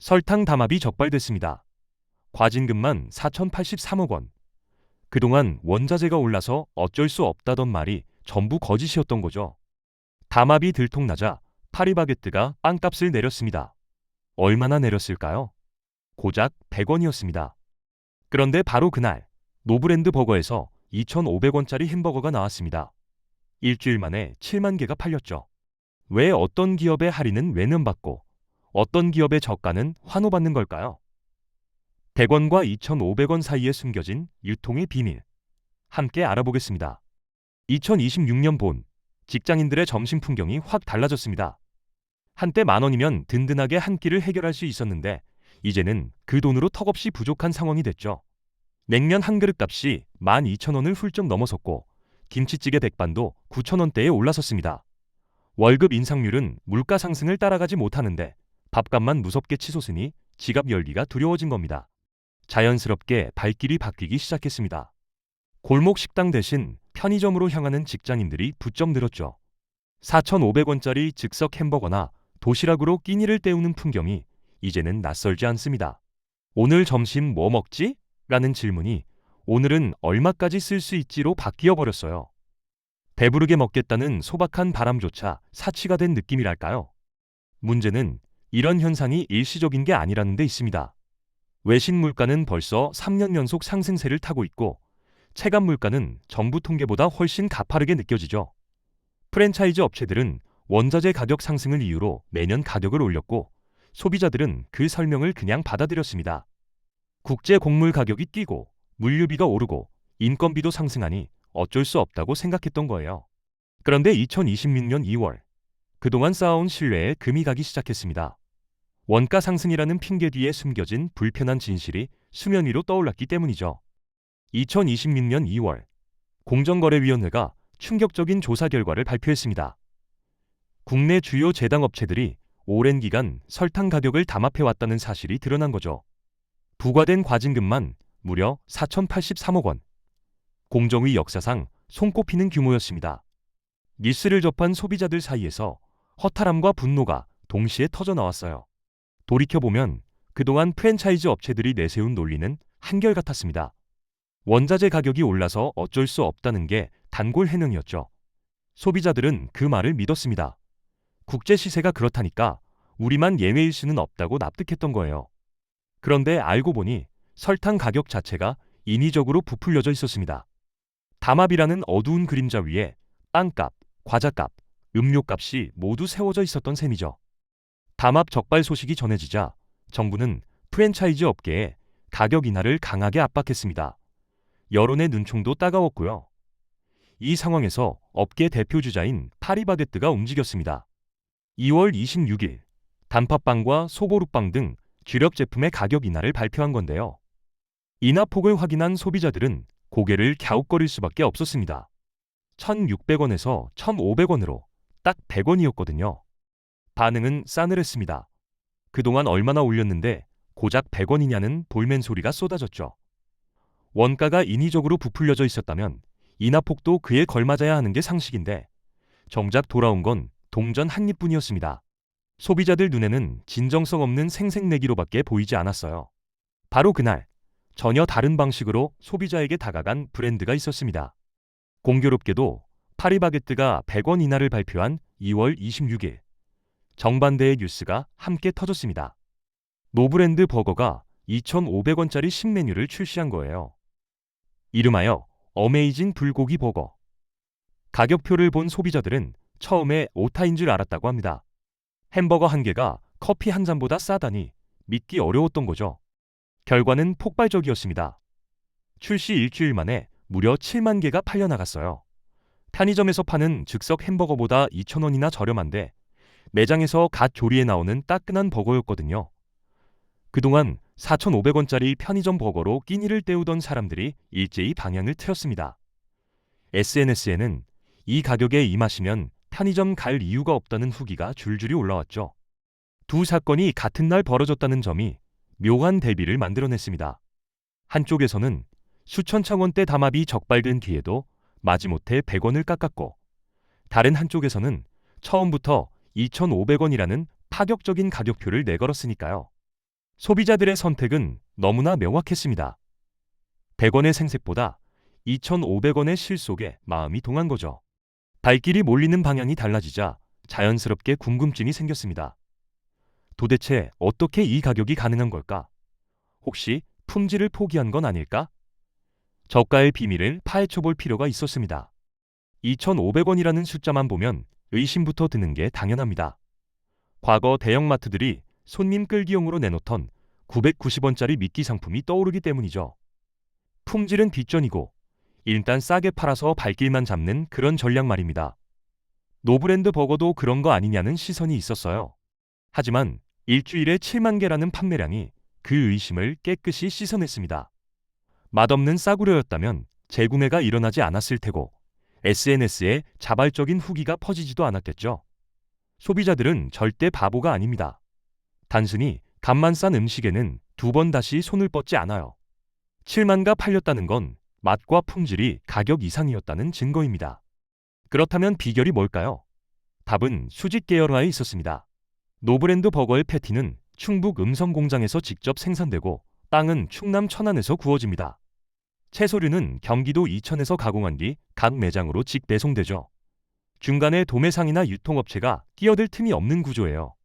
설탕 담합이 적발됐습니다. 과징금만 4,083억 원. 그동안 원자재가 올라서 어쩔 수 없다던 말이 전부 거짓이었던 거죠. 담합이 들통나자 파리바게뜨가 빵값을 내렸습니다. 얼마나 내렸을까요? 고작 100원이었습니다. 그런데 바로 그날 노브랜드 버거에서 2,500원짜리 햄버거가 나왔습니다. 일주일 만에 7만 개가 팔렸죠. 왜 어떤 기업의 할인은 외면받고 어떤 기업의 저가는 환호받는 걸까요? 100원과 2,500원 사이에 숨겨진 유통의 비밀. 함께 알아보겠습니다. 2026년 본 직장인들의 점심 풍경이 확 달라졌습니다. 한때 10,000원이면 든든하게 한 끼를 해결할 수 있었는데 이제는 그 돈으로 턱없이 부족한 상황이 됐죠. 냉면 한 그릇 값이 12,000원을 훌쩍 넘어섰고 김치찌개 백반도 9,000원대에 올라섰습니다. 월급 인상률은 물가 상승을 따라가지 못하는데 밥값만 무섭게 치솟으니 지갑 열기가 두려워진 겁니다. 자연스럽게 발길이 바뀌기 시작했습니다. 골목 식당 대신 편의점으로 향하는 직장인들이 부쩍 늘었죠. 4,500원짜리 즉석 햄버거나 도시락으로 끼니를 때우는 풍경이 이제는 낯설지 않습니다. 오늘 점심 뭐 먹지? 라는 질문이 오늘은 얼마까지 쓸 수 있지로 바뀌어 버렸어요. 배부르게 먹겠다는 소박한 바람조차 사치가 된 느낌이랄까요? 문제는 이런 현상이 일시적인 게 아니라는 데 있습니다. 외식 물가는 벌써 3년 연속 상승세를 타고 있고 체감 물가는 정부 통계보다 훨씬 가파르게 느껴지죠. 프랜차이즈 업체들은 원자재 가격 상승을 이유로 매년 가격을 올렸고 소비자들은 그 설명을 그냥 받아들였습니다. 국제 곡물 가격이 뛰고 물류비가 오르고 인건비도 상승하니 어쩔 수 없다고 생각했던 거예요. 그런데 2026년 2월 그동안 쌓아온 신뢰에 금이 가기 시작했습니다. 원가 상승이라는 핑계 뒤에 숨겨진 불편한 진실이 수면 위로 떠올랐기 때문이죠. 2026년 2월 공정거래위원회가 충격적인 조사 결과를 발표했습니다. 국내 주요 제당업체들이 오랜 기간 설탕 가격을 담합해왔다는 사실이 드러난 거죠. 부과된 과징금만 무려 4,083억 원. 공정위 역사상 손꼽히는 규모였습니다. 뉴스를 접한 소비자들 사이에서 허탈함과 분노가 동시에 터져나왔어요. 돌이켜보면 그동안 프랜차이즈 업체들이 내세운 논리는 한결같았습니다. 원자재 가격이 올라서 어쩔 수 없다는 게 단골 해명이었죠. 소비자들은 그 말을 믿었습니다. 국제 시세가 그렇다니까 우리만 예외일 수는 없다고 납득했던 거예요. 그런데 알고 보니 설탕 가격 자체가 인위적으로 부풀려져 있었습니다. 담합이라는 어두운 그림자 위에 빵값, 과자값, 음료값이 모두 세워져 있었던 셈이죠. 담합 적발 소식이 전해지자 정부는 프랜차이즈 업계에 가격 인하를 강하게 압박했습니다. 여론의 눈총도 따가웠고요. 이 상황에서 업계 대표주자인 파리바게뜨가 움직였습니다. 2월 26일 단팥빵과 소보루빵 등 주력 제품의 가격 인하를 발표한 건데요. 인하폭을 확인한 소비자들은 고개를 갸웃거릴 수밖에 없었습니다. 1,600원에서 1,500원으로 딱 100원이었거든요. 반응은 싸늘했습니다. 그동안 얼마나 올렸는데 고작 100원이냐는 볼멘 소리가 쏟아졌죠. 원가가 인위적으로 부풀려져 있었다면 인하폭도 그에 걸맞아야 하는 게 상식인데 정작 돌아온 건 동전 한 입뿐이었습니다. 소비자들 눈에는 진정성 없는 생색내기로밖에 보이지 않았어요. 바로 그날 전혀 다른 방식으로 소비자에게 다가간 브랜드가 있었습니다. 공교롭게도 파리바게뜨가 100원 인하를 발표한 2월 26일 정반대의 뉴스가 함께 터졌습니다. 노브랜드 버거가 2,500원짜리 신메뉴를 출시한 거예요. 이름하여 어메이징 불고기 버거. 가격표를 본 소비자들은 처음에 오타인 줄 알았다고 합니다. 햄버거 한 개가 커피 한 잔보다 싸다니 믿기 어려웠던 거죠. 결과는 폭발적이었습니다. 출시 일주일 만에 무려 7만 개가 팔려나갔어요. 편의점에서 파는 즉석 햄버거보다 2,000원이나 저렴한데 매장에서 갓 조리해 나오는 따끈한 버거였거든요. 그동안 4,500원짜리 편의점 버거로 끼니를 때우던 사람들이 일제히 방향을 틀었습니다. SNS에는 이 가격에 이 맛이면 편의점 갈 이유가 없다는 후기가 줄줄이 올라왔죠. 두 사건이 같은 날 벌어졌다는 점이 묘한 대비를 만들어냈습니다. 한쪽에서는 수천천 원대 담합이 적발된 뒤에도 마지못해 100원을 깎았고 다른 한쪽에서는 처음부터 2,500원이라는 파격적인 가격표를 내걸었으니까요. 소비자들의 선택은 너무나 명확했습니다. 100원의 생색보다 2,500원의 실속에 마음이 동한 거죠. 발길이 몰리는 방향이 달라지자 자연스럽게 궁금증이 생겼습니다. 도대체 어떻게 이 가격이 가능한 걸까? 혹시 품질을 포기한 건 아닐까? 저가의 비밀을 파헤쳐 볼 필요가 있었습니다. 2,500원이라는 숫자만 보면 의심부터 드는 게 당연합니다. 과거 대형마트들이 손님 끌기용으로 내놓던 990원짜리 미끼 상품이 떠오르기 때문이죠. 품질은 뒷전이고 일단 싸게 팔아서 발길만 잡는 그런 전략 말입니다. 노브랜드 버거도 그런 거 아니냐는 시선이 있었어요. 하지만 일주일에 7만 개라는 판매량이 그 의심을 깨끗이 씻어냈습니다. 맛없는 싸구려였다면 재구매가 일어나지 않았을 테고 SNS에 자발적인 후기가 퍼지지도 않았겠죠. 소비자들은 절대 바보가 아닙니다. 단순히 값만 싼 음식에는 두 번 다시 손을 뻗지 않아요. 7만가 팔렸다는 건 맛과 품질이 가격 이상이었다는 증거입니다. 그렇다면 비결이 뭘까요? 답은 수직 계열화에 있었습니다. 노브랜드 버거의 패티는 충북 음성 공장에서 직접 생산되고 땅은 충남 천안에서 구워집니다. 채소류는 경기도 이천에서 가공한 뒤 각 매장으로 직배송되죠. 중간에 도매상이나 유통업체가 끼어들 틈이 없는 구조예요.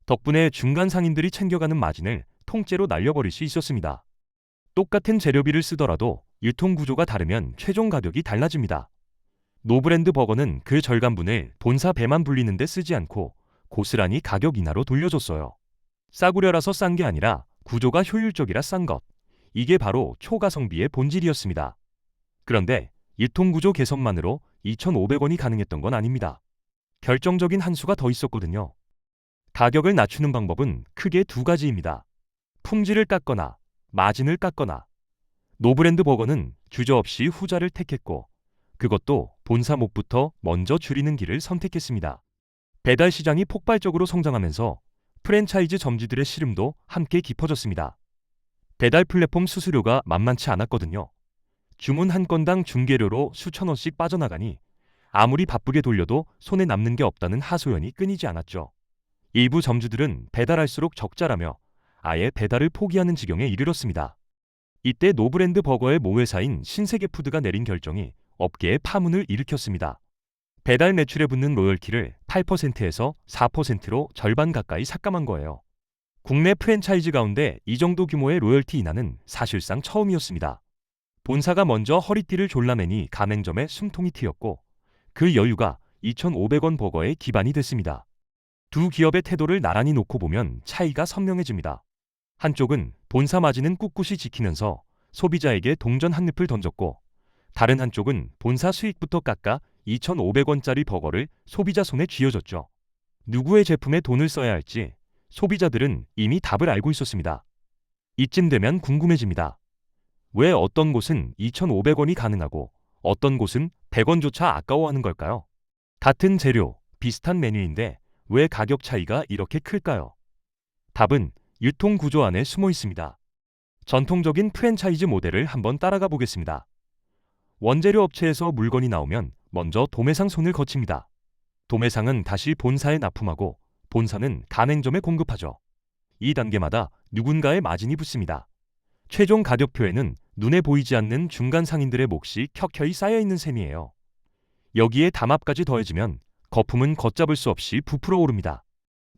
덕분에 중간 상인들이 챙겨가는 마진을 통째로 날려버릴 수 있었습니다. 똑같은 재료비를 쓰더라도 유통구조가 다르면 최종 가격이 달라집니다. 노브랜드 버거는 그 절간분을 본사 배만 불리는 데 쓰지 않고 고스란히 가격 인하로 돌려줬어요. 싸구려라서 싼 게 아니라 구조가 효율적이라 싼 것. 이게 바로 초가성비의 본질이었습니다. 그런데 유통구조 개선만으로 2,500원이 가능했던 건 아닙니다. 결정적인 한 수가 더 있었거든요. 가격을 낮추는 방법은 크게 두 가지입니다. 품질을 깎거나 마진을 깎거나. 노브랜드 버거는 주저없이 후자를 택했고 그것도 본사 목부터 먼저 줄이는 길을 선택했습니다. 배달 시장이 폭발적으로 성장하면서 프랜차이즈 점주들의 시름도 함께 깊어졌습니다. 배달 플랫폼 수수료가 만만치 않았거든요. 주문 한 건당 중개료로 수천 원씩 빠져나가니 아무리 바쁘게 돌려도 손에 남는 게 없다는 하소연이 끊이지 않았죠. 일부 점주들은 배달할수록 적자라며 아예 배달을 포기하는 지경에 이르렀습니다. 이때 노브랜드 버거의 모회사인 신세계푸드가 내린 결정이 업계에 파문을 일으켰습니다. 배달 매출에 붙는 로열티를 8%에서 4%로 절반 가까이 삭감한 거예요. 국내 프랜차이즈 가운데 이 정도 규모의 로열티 인하는 사실상 처음이었습니다. 본사가 먼저 허리띠를 졸라매니 가맹점에 숨통이 트였고 그 여유가 2,500원 버거의 기반이 됐습니다. 두 기업의 태도를 나란히 놓고 보면 차이가 선명해집니다. 한쪽은 본사 마진은 꿋꿋이 지키면서 소비자에게 동전 한 늪을 던졌고 다른 한쪽은 본사 수익부터 깎아 2,500원짜리 버거를 소비자 손에 쥐어줬죠. 누구의 제품에 돈을 써야 할지 소비자들은 이미 답을 알고 있었습니다. 이쯤 되면 궁금해집니다. 왜 어떤 곳은 2,500원이 가능하고 어떤 곳은 100원조차 아까워하는 걸까요? 같은 재료, 비슷한 메뉴인데 왜 가격 차이가 이렇게 클까요? 답은 유통구조 안에 숨어 있습니다. 전통적인 프랜차이즈 모델을 한번 따라가 보겠습니다. 원재료 업체에서 물건이 나오면 먼저 도매상 손을 거칩니다. 도매상은 다시 본사에 납품하고 본사는 가맹점에 공급하죠. 이 단계마다 누군가의 마진이 붙습니다. 최종 가격표에는 눈에 보이지 않는 중간 상인들의 몫이 켜켜이 쌓여 있는 셈이에요. 여기에 담합까지 더해지면 거품은 걷잡을 수 없이 부풀어 오릅니다.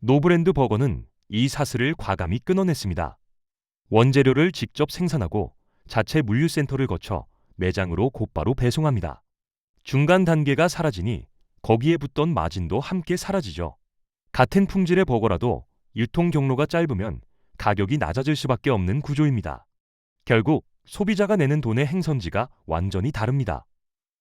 노브랜드 버거는 이 사슬을 과감히 끊어냈습니다. 원재료를 직접 생산하고 자체 물류센터를 거쳐 매장으로 곧바로 배송합니다. 중간 단계가 사라지니 거기에 붙던 마진도 함께 사라지죠. 같은 품질의 버거라도 유통 경로가 짧으면 가격이 낮아질 수밖에 없는 구조입니다. 결국 소비자가 내는 돈의 행선지가 완전히 다릅니다.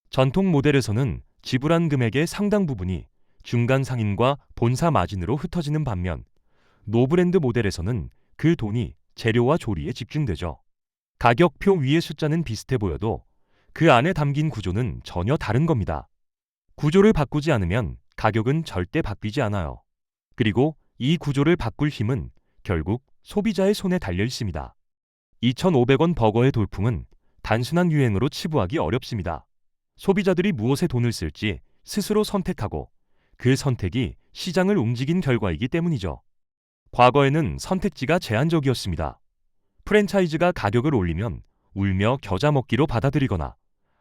전통 모델에서는 지불한 금액의 상당 부분이 중간 상인과 본사 마진으로 흩어지는 반면 노브랜드 모델에서는 그 돈이 재료와 조리에 집중되죠. 가격표 위의 숫자는 비슷해 보여도 그 안에 담긴 구조는 전혀 다른 겁니다. 구조를 바꾸지 않으면 가격은 절대 바뀌지 않아요. 그리고 이 구조를 바꿀 힘은 결국 소비자의 손에 달려 있습니다. 2,500원 버거의 돌풍은 단순한 유행으로 치부하기 어렵습니다. 소비자들이 무엇에 돈을 쓸지 스스로 선택하고 그 선택이 시장을 움직인 결과이기 때문이죠. 과거에는 선택지가 제한적이었습니다. 프랜차이즈가 가격을 올리면 울며 겨자 먹기로 받아들이거나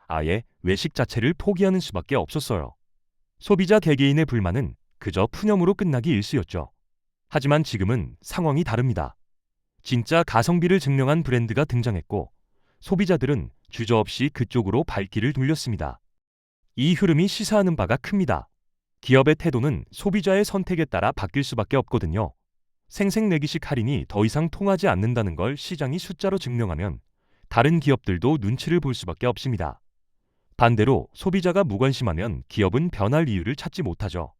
아예 외식 자체를 포기하는 수밖에 없었어요. 소비자 개개인의 불만은 그저 푸념으로 끝나기 일쑤였죠. 하지만 지금은 상황이 다릅니다. 진짜 가성비를 증명한 브랜드가 등장했고 소비자들은 주저없이 그쪽으로 발길을 돌렸습니다. 이 흐름이 시사하는 바가 큽니다. 기업의 태도는 소비자의 선택에 따라 바뀔 수밖에 없거든요. 생색내기식 할인이 더 이상 통하지 않는다는 걸 시장이 숫자로 증명하면 다른 기업들도 눈치를 볼 수밖에 없습니다. 반대로 소비자가 무관심하면 기업은 변할 이유를 찾지 못하죠.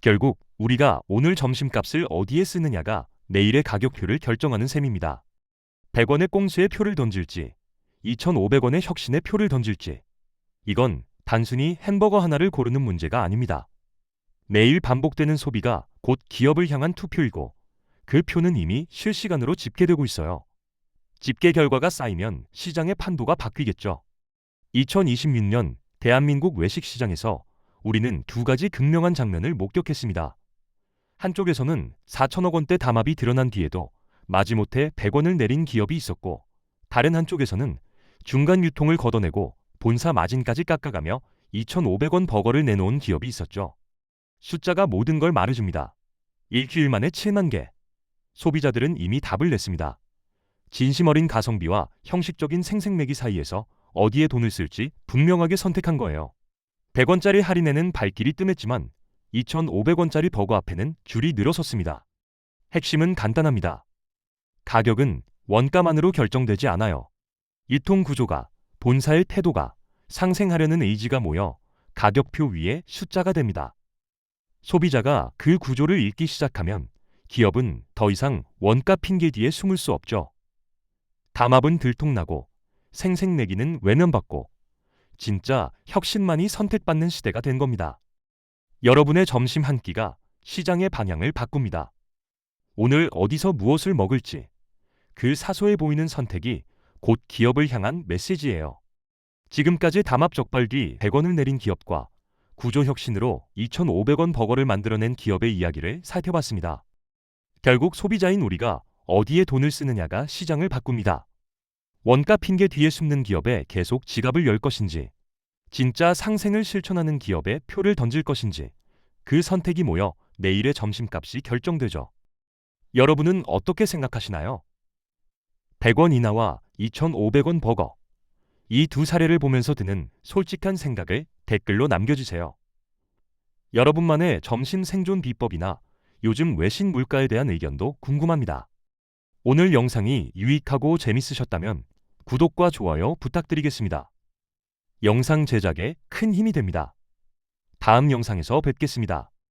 결국 우리가 오늘 점심값을 어디에 쓰느냐가 내일의 가격표를 결정하는 셈입니다. 100원의 꽁수에 표를 던질지, 2,500원의 혁신의 표를 던질지, 이건 단순히 햄버거 하나를 고르는 문제가 아닙니다. 매일 반복되는 소비가 곧 기업을 향한 투표이고 그 표는 이미 실시간으로 집계되고 있어요. 집계 결과가 쌓이면 시장의 판도가 바뀌겠죠. 2026년 대한민국 외식 시장에서 우리는 두 가지 극명한 장면을 목격했습니다. 한쪽에서는 4천억 원대 담합이 드러난 뒤에도 마지못해 100원을 내린 기업이 있었고, 다른 한쪽에서는 중간 유통을 걷어내고 본사 마진까지 깎아가며 2,500원 버거를 내놓은 기업이 있었죠. 숫자가 모든 걸 말해줍니다. 일주일 만에 7만 개. 소비자들은 이미 답을 냈습니다. 진심 어린 가성비와 형식적인 생색내기 사이에서 어디에 돈을 쓸지 분명하게 선택한 거예요. 100원짜리 할인에는 발길이 뜸했지만 2,500원짜리 버거 앞에는 줄이 늘어섰습니다. 핵심은 간단합니다. 가격은 원가만으로 결정되지 않아요. 유통 구조가, 본사의 태도가, 상생하려는 의지가 모여 가격표 위에 숫자가 됩니다. 소비자가 그 구조를 읽기 시작하면 기업은 더 이상 원가 핑계 뒤에 숨을 수 없죠. 담합은 들통나고 생색내기는 외면받고 진짜 혁신만이 선택받는 시대가 된 겁니다. 여러분의 점심 한 끼가 시장의 방향을 바꿉니다. 오늘 어디서 무엇을 먹을지, 그 사소해 보이는 선택이 곧 기업을 향한 메시지예요. 지금까지 담합 적발 뒤 100원을 내린 기업과 구조 혁신으로 2,500원 버거를 만들어낸 기업의 이야기를 살펴봤습니다. 결국 소비자인 우리가 어디에 돈을 쓰느냐가 시장을 바꿉니다. 원가 핑계 뒤에 숨는 기업에 계속 지갑을 열 것인지, 진짜 상생을 실천하는 기업에 표를 던질 것인지, 그 선택이 모여 내일의 점심값이 결정되죠. 여러분은 어떻게 생각하시나요? 100원 인하와 2,500원 버거. 이 두 사례를 보면서 드는 솔직한 생각을 댓글로 남겨주세요. 여러분만의 점심 생존 비법이나 요즘 외식 물가에 대한 의견도 궁금합니다. 오늘 영상이 유익하고 재밌으셨다면 구독과 좋아요 부탁드리겠습니다. 영상 제작에 큰 힘이 됩니다. 다음 영상에서 뵙겠습니다.